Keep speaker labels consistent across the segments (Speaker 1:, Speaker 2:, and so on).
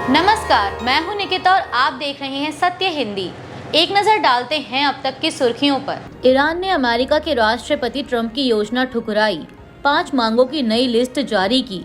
Speaker 1: नमस्कार, मैं हूं निकिता और आप देख रहे हैं सत्य हिंदी। एक नजर डालते हैं अब तक की सुर्खियों पर। ईरान ने अमेरिका के राष्ट्रपति ट्रंप की योजना ठुकराई, 5 मांगों की नई लिस्ट जारी की।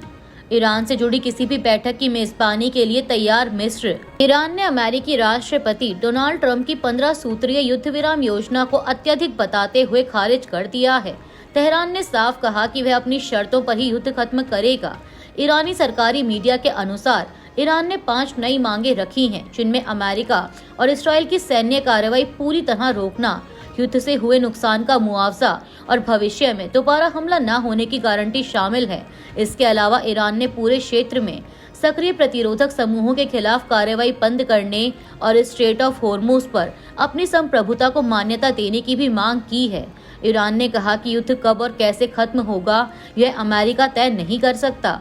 Speaker 1: ईरान से जुड़ी किसी भी बैठक की मेजबानी के लिए तैयार मिस्र। ईरान ने अमेरिकी राष्ट्रपति डोनाल्ड ट्रंप की 15 सूत्रीय युद्ध विराम योजना को अत्यधिक बताते हुए खारिज कर दिया है। तेहरान ने साफ कहा कि वह अपनी शर्तों पर ही युद्ध खत्म करेगा। ईरानी सरकारी मीडिया के अनुसार ईरान ने 5 नई मांगे रखी हैं, जिनमें अमेरिका और इसराइल की सैन्य कार्रवाई पूरी तरह रोकना, युद्ध से हुए नुकसान का मुआवजा और भविष्य में दोबारा हमला न होने की गारंटी शामिल है। इसके अलावा ईरान ने पूरे क्षेत्र में सक्रिय प्रतिरोधक समूहों के खिलाफ कार्रवाई बंद करने और स्ट्रेट ऑफ होर्मुज पर अपनी संप्रभुता को मान्यता देने की भी मांग की है। ईरान ने कहा कि युद्ध कब और कैसे खत्म होगा, यह अमेरिका तय नहीं कर सकता।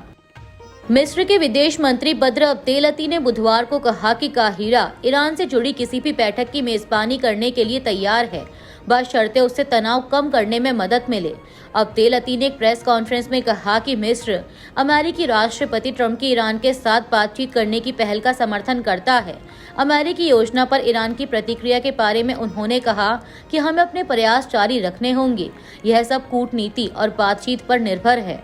Speaker 1: मिस्र के विदेश मंत्री बद्र अब्देलती ने बुधवार को कहा कि काहिरा ईरान से जुड़ी किसी भी बैठक की मेजबानी करने के लिए तैयार है, बस शर्तें उससे तनाव कम करने में मदद मिले। अब्देलती ने एक प्रेस कॉन्फ्रेंस में कहा कि मिस्र अमेरिकी राष्ट्रपति ट्रंप की ईरान के साथ बातचीत करने की पहल का समर्थन करता है। अमेरिकी योजना पर ईरान की प्रतिक्रिया के बारे में उन्होंने कहा कि हमें अपने प्रयास जारी रखने होंगे। यह सब कूटनीति और बातचीत पर निर्भर है।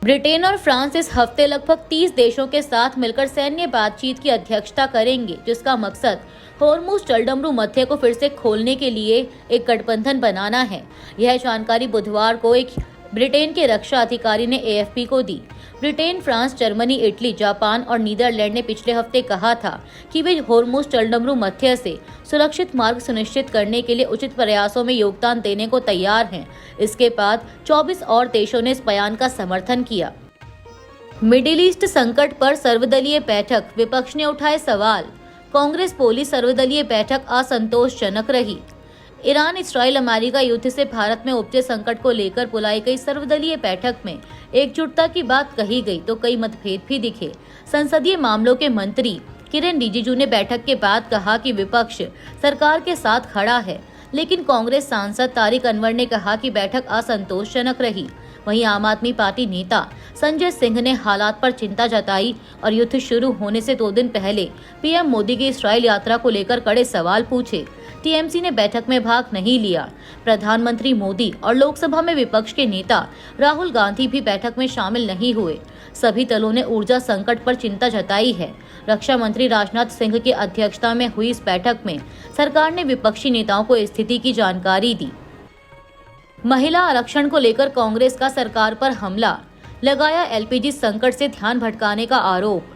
Speaker 1: ब्रिटेन और फ्रांस इस हफ्ते लगभग 30 देशों के साथ मिलकर सैन्य बातचीत की अध्यक्षता करेंगे, जिसका मकसद होर्मुज जलडमरू मध्य को फिर से खोलने के लिए एक गठबंधन बनाना है। यह जानकारी बुधवार को एक ब्रिटेन के रक्षा अधिकारी ने एएफपी को दी। Britain, France, Germany, Italy, Japan और नीदरलैंड ने पिछले हफ्ते कहा था कि वे होर्मुज जलडमरू मध्य से सुरक्षित मार्ग सुनिश्चित करने के लिए उचित प्रयासों में योगदान देने को तैयार हैं। इसके बाद 24 और देशों ने इस बयान का समर्थन किया। मिडिल ईस्ट संकट पर सर्वदलीय बैठक, विपक्ष ने उठाए सवाल। कांग्रेस बोली सर्वदलीय बैठक असंतोषजनक रही। ईरान इसराइल अमेरिका युद्ध से भारत में उपजे संकट को लेकर बुलाई गई सर्वदलीय बैठक में एकजुटता की बात कही गई तो कई मतभेद भी दिखे। संसदीय मामलों के मंत्री किरेन रिजिजू ने बैठक के बाद कहा कि विपक्ष सरकार के साथ खड़ा है, लेकिन कांग्रेस सांसद तारिक अनवर ने कहा कि बैठक असंतोषजनक रही। वहीं आम आदमी पार्टी नेता संजय सिंह ने हालात पर चिंता जताई और युद्ध शुरू होने से 2 दिन पहले पीएम मोदी की इसराइल यात्रा को लेकर कड़े सवाल पूछे। टीएमसी ने बैठक में भाग नहीं लिया। प्रधानमंत्री मोदी और लोकसभा में विपक्ष के नेता राहुल गांधी भी बैठक में शामिल नहीं हुए। सभी दलों ने ऊर्जा संकट पर चिंता जताई है। रक्षा मंत्री राजनाथ सिंह की अध्यक्षता में हुई इस बैठक में सरकार ने विपक्षी नेताओं को स्थिति की जानकारी दी। महिला आरक्षण को लेकर कांग्रेस का सरकार पर हमला, लगाया एलपीजी संकट से ध्यान भटकाने का आरोप।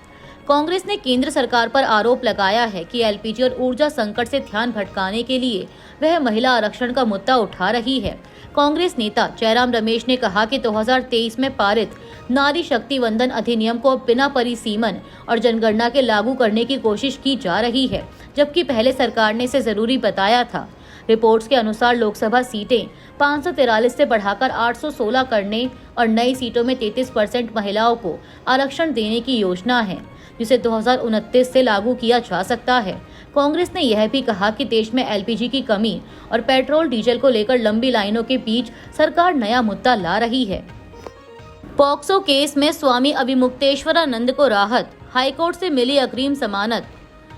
Speaker 1: कांग्रेस ने केंद्र सरकार पर आरोप लगाया है कि एलपीजी और ऊर्जा संकट से ध्यान भटकाने के लिए वह महिला आरक्षण का मुद्दा उठा रही है। कांग्रेस नेता जयराम रमेश ने कहा कि 2023 में पारित नारी शक्ति वंदन अधिनियम को बिना परिसीमन और जनगणना के लागू करने की कोशिश की जा रही है, जबकि पहले सरकार ने इसे जरूरी बताया था। रिपोर्ट्स के अनुसार लोकसभा सीटें 543 से बढ़ाकर 816 करने और नई सीटों में 33% महिलाओं को आरक्षण देने की योजना है, जिसे 2029 से लागू किया जा सकता है। कांग्रेस ने यह भी कहा कि देश में एलपीजी की कमी और पेट्रोल डीजल को लेकर लंबी लाइनों के बीच सरकार नया मुद्दा ला रही है। पॉक्सो केस में स्वामी अभिमुक्तेश्वरानंद को राहत, हाईकोर्ट से मिली अग्रिम जमानत।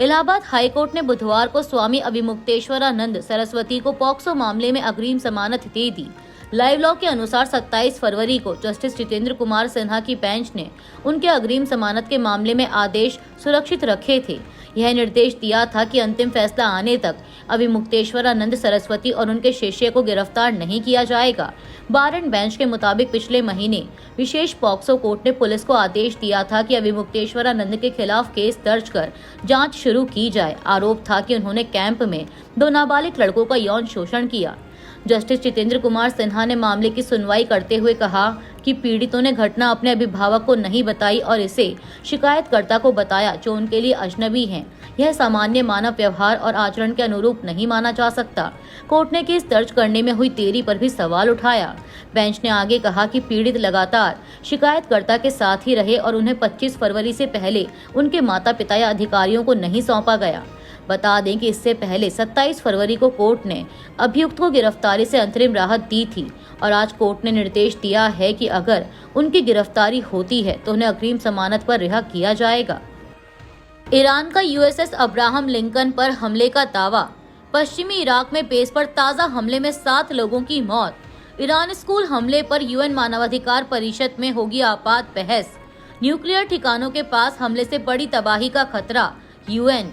Speaker 1: इलाहाबाद हाईकोर्ट ने बुधवार को स्वामी अभिमुक्तेश्वरानंद सरस्वती को पॉक्सो मामले में अग्रिम जमानत दे दी। लाइव लॉ के अनुसार 27 फरवरी को जस्टिस जितेंद्र कुमार सिन्हा की बेंच ने उनके अग्रिम जमानत के मामले में आदेश सुरक्षित रखे थे। यह निर्देश दिया था कि अंतिम फैसला आने तक अभिमुक्तेश्वरानंद सरस्वती और उनके शिष्य को गिरफ्तार नहीं किया जाएगा। बार एंड बेंच के मुताबिक पिछले महीने विशेष पॉक्सो कोर्ट ने पुलिस को आदेश दिया था कि अभिमुक्तेश्वरानंद के खिलाफ केस दर्ज कर जांच शुरू की जाए। आरोप था कि उन्होंने कैंप में 2 नाबालिग लड़कों का यौन शोषण किया। जस्टिस जितेंद्र कुमार सिन्हा ने मामले की सुनवाई करते हुए कहा कि पीड़ितों ने घटना अपने अभिभावक को नहीं बताई और इसे शिकायतकर्ता को बताया, जो उनके लिए अजनबी हैं। यह सामान्य मानव व्यवहार और आचरण के अनुरूप नहीं माना जा सकता। कोर्ट ने केस दर्ज करने में हुई देरी पर भी सवाल उठाया। बेंच ने आगे कहा कि पीड़ित लगातार शिकायतकर्ता के साथ ही रहे और उन्हें 25 फरवरी से पहले उनके माता पिता या अधिकारियों को नहीं सौंपा गया। बता दें कि इससे पहले 27 फरवरी को कोर्ट ने अभियुक्त को गिरफ्तारी से अंतरिम राहत दी थी और आज कोर्ट ने निर्देश दिया है कि अगर उनकी गिरफ्तारी होती है तो उन्हें अग्रिम जमानत पर रिहा किया जाएगा। ईरान का यूएसएस अब्राहम लिंकन पर हमले का दावा। पश्चिमी इराक में बेस पर ताज़ा हमले में 7 लोगों की मौत। ईरान स्कूल हमले पर यूएन मानवाधिकार परिषद में होगी आपात बहस। न्यूक्लियर ठिकानों के पास हमले से बड़ी तबाही का खतरा। यूएन।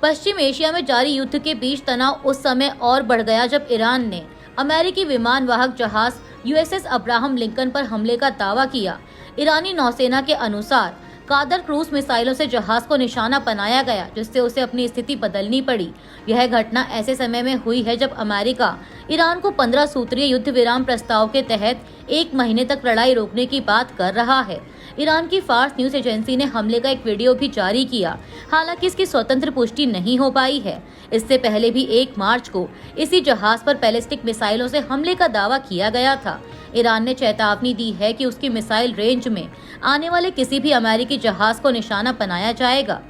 Speaker 1: पश्चिम एशिया में जारी युद्ध के बीच तनाव उस समय और बढ़ गया जब ईरान ने अमेरिकी विमान वाहक जहाज यूएसएस अब्राहम लिंकन पर हमले का दावा किया। ईरानी नौसेना के अनुसार कादर क्रूज मिसाइलों से जहाज को निशाना बनाया गया, जिससे उसे अपनी स्थिति बदलनी पड़ी। यह घटना ऐसे समय में हुई है जब अमेरिका ईरान को 15 सूत्रीय युद्ध विराम प्रस्ताव के तहत 1 महीने तक लड़ाई रोकने की बात कर रहा है। ईरान की फार्स न्यूज एजेंसी ने हमले का एक वीडियो भी जारी किया, हालांकि इसकी स्वतंत्र पुष्टि नहीं हो पाई है। इससे पहले भी 1 मार्च को इसी जहाज पर बैलिस्टिक मिसाइलों से हमले का दावा किया गया था। ईरान ने चेतावनी दी है कि उसकी मिसाइल रेंज में आने वाले किसी भी अमेरिकी जहाज को निशाना बनाया जाएगा।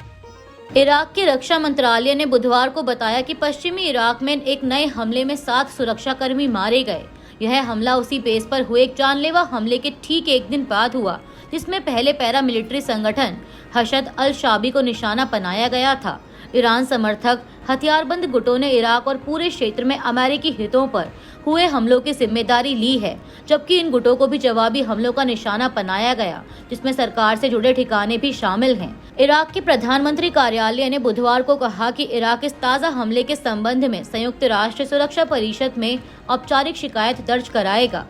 Speaker 1: इराक के रक्षा मंत्रालय ने बुधवार को बताया कि पश्चिमी इराक में एक नए हमले में 7 सुरक्षाकर्मी मारे गए। यह हमला उसी बेस पर हुए एक जानलेवा हमले के ठीक 1 दिन बाद हुआ, जिसमें पहले पैरामिलिट्री संगठन हशद अल शाबी को निशाना बनाया गया था। ईरान समर्थक हथियारबंद गुटों ने इराक और पूरे क्षेत्र में अमेरिकी हितों पर हुए हमलों की जिम्मेदारी ली है, जबकि इन गुटों को भी जवाबी हमलों का निशाना बनाया गया, जिसमें सरकार से जुड़े ठिकाने भी शामिल हैं। इराक के प्रधानमंत्री कार्यालय ने बुधवार को कहा कि इराक इस ताज़ा हमले के संबंध में संयुक्त राष्ट्र सुरक्षा परिषद में औपचारिक शिकायत दर्ज कराएगा।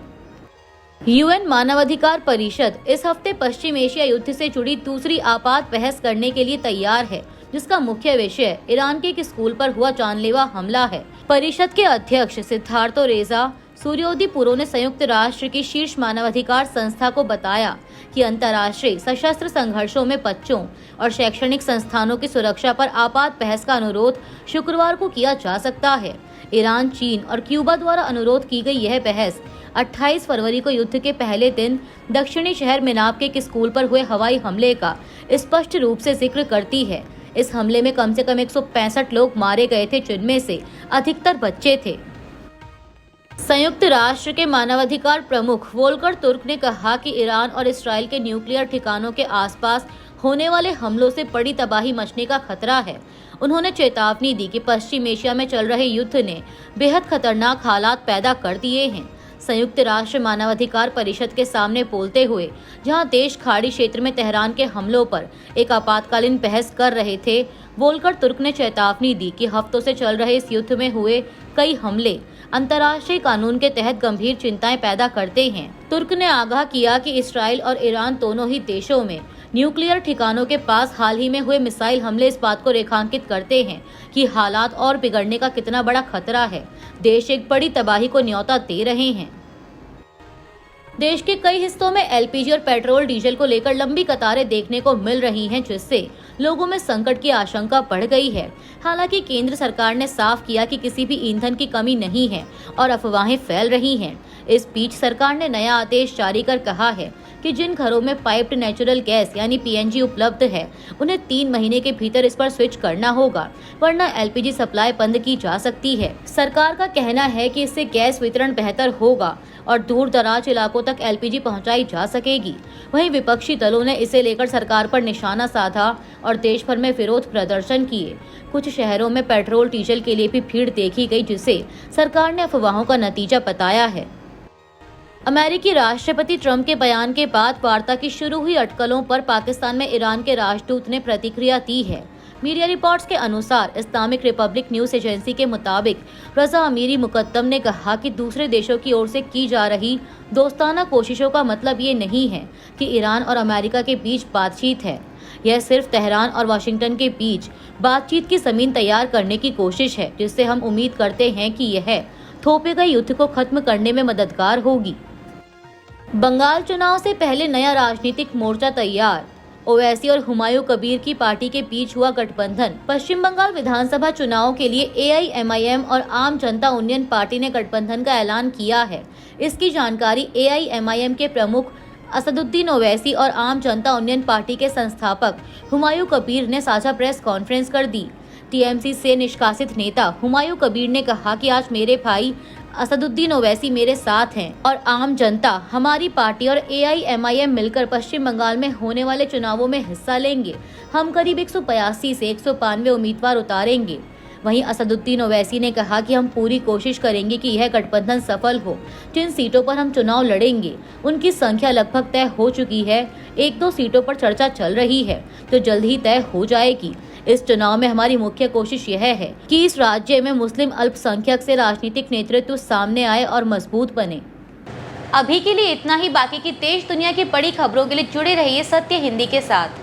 Speaker 1: यूएन मानवाधिकार परिषद इस हफ्ते पश्चिम एशिया युद्ध से जुड़ी दूसरी आपात बहस करने के लिए तैयार है, जिसका मुख्य विषय ईरान के एक स्कूल पर हुआ जानलेवा हमला है। परिषद के अध्यक्ष सिद्धार्थो रेजा सूर्योदीपुरो ने संयुक्त राष्ट्र की शीर्ष मानवाधिकार संस्था को बताया कि अंतर्राष्ट्रीय सशस्त्र संघर्षों में बच्चों और शैक्षणिक संस्थानों की सुरक्षा पर आपात बहस का अनुरोध शुक्रवार को किया जा सकता है। ईरान, चीन और क्यूबा द्वारा अनुरोध की गई यह बहस 28 फरवरी को युद्ध के पहले दिन दक्षिणी शहर मिनाब के एक स्कूल पर हुए हवाई हमले का स्पष्ट रूप से जिक्र करती है। इस हमले में कम से कम 165 लोग मारे गए थे, जिनमें से अधिकतर बच्चे थे। संयुक्त राष्ट्र के मानवाधिकार प्रमुख वोल्कर तुर्क ने कहा कि ईरान और इसराइल के न्यूक्लियर ठिकानों के आसपास होने वाले हमलों से बड़ी तबाही मचने का खतरा है। उन्होंने चेतावनी दी कि पश्चिम एशिया में चल रहे युद्ध ने बेहद खतरनाक हालात पैदा कर दिए हैं। संयुक्त राष्ट्र मानवाधिकार परिषद के सामने बोलते हुए, जहां देश खाड़ी क्षेत्र में तेहरान के हमलों पर एक आपातकालीन बहस कर रहे थे, वोल्कर तुर्क ने चेतावनी दी कि हफ्तों से चल रहे इस युद्ध में हुए कई हमले अंतर्राष्ट्रीय कानून के तहत गंभीर चिंताएं पैदा करते हैं। तुर्क ने आगाह किया कि इसराइल और ईरान दोनों ही देशों में न्यूक्लियर ठिकानों के पास हाल ही में हुए मिसाइल हमले इस बात को रेखांकित करते हैं कि हालात और बिगड़ने का कितना बड़ा खतरा है। देश एक बड़ी तबाही को न्योता दे रहे हैं। देश के कई हिस्सों में एलपीजी और पेट्रोल डीजल को लेकर लंबी कतारें देखने को मिल रही हैं, जिससे लोगों में संकट की आशंका बढ़ गई है। हालांकि केंद्र सरकार ने साफ किया कि किसी भी ईंधन की कमी नहीं है और अफवाहें फैल रही हैं। इस बीच सरकार ने नया आदेश जारी कर कहा है कि जिन घरों में पाइप्ड नेचुरल गैस यानी पीएनजी उपलब्ध है, उन्हें 3 महीने के भीतर इस पर स्विच करना होगा, वरना एलपीजी सप्लाई बंद की जा सकती है। सरकार का कहना है कि इससे गैस वितरण बेहतर होगा और दूर दराज इलाकों तक एलपीजी पहुंचाई जा सकेगी। वहीं विपक्षी दलों ने इसे लेकर सरकार पर निशाना साधा और देश भर में विरोध प्रदर्शन किए। कुछ शहरों में पेट्रोल डीजल के लिए भी भीड़ देखी गई, जिसे सरकार ने अफवाहों का नतीजा बताया है। अमेरिकी राष्ट्रपति ट्रंप के बयान के बाद वार्ता की शुरू हुई अटकलों पर पाकिस्तान में ईरान के राजदूत ने प्रतिक्रिया दी है। मीडिया रिपोर्ट्स के अनुसार इस्लामिक रिपब्लिक न्यूज एजेंसी के मुताबिक रजा अमीरी मुकद्दम ने कहा कि दूसरे देशों की ओर से की जा रही दोस्ताना कोशिशों का मतलब ये नहीं है कि ईरान और अमेरिका के बीच बातचीत है। यह सिर्फ तेहरान और वाशिंगटन के बीच बातचीत की जमीन तैयार करने की कोशिश है, जिससे हम उम्मीद करते हैं कि यह थोपे गए युद्ध को खत्म करने में मददगार होगी। बंगाल चुनाव से पहले नया राजनीतिक मोर्चा तैयार। ओवैसी और हुमायूं कबीर की पार्टी के बीच हुआ गठबंधन। पश्चिम बंगाल विधानसभा चुनाव के लिए एआईएमआईएम और आम जनता यूनियन पार्टी ने गठबंधन का ऐलान किया है। इसकी जानकारी एआईएमआईएम के प्रमुख असदुद्दीन ओवैसी और आम जनता यूनियन पार्टी के संस्थापक हुमायूं कबीर ने साझा प्रेस कॉन्फ्रेंस कर दी। टीएमसी से निष्कासित नेता हुमायूं कबीर ने कहा कि आज मेरे भाई असदुद्दीन ओवैसी मेरे साथ हैं और आम जनता, हमारी पार्टी और AIMIM मिलकर पश्चिम बंगाल में होने वाले चुनावों में हिस्सा लेंगे। हम करीब 185 से 192 उम्मीदवार उतारेंगे। वहीं असदुद्दीन ओवैसी ने कहा कि हम पूरी कोशिश करेंगे कि यह गठबंधन सफल हो। जिन सीटों पर हम चुनाव लड़ेंगे उनकी संख्या लगभग तय हो चुकी है। 1-2 सीटों पर चर्चा चल रही है जो जल्द ही तय हो जाएगी। इस चुनाव में हमारी मुख्य कोशिश यह है कि इस राज्य में मुस्लिम अल्पसंख्यक से राजनीतिक नेतृत्व सामने आए और मजबूत बने। अभी के लिए इतना ही। बाकी की देश दुनिया की बड़ी खबरों के लिए जुड़े रहिए सत्य हिंदी के साथ।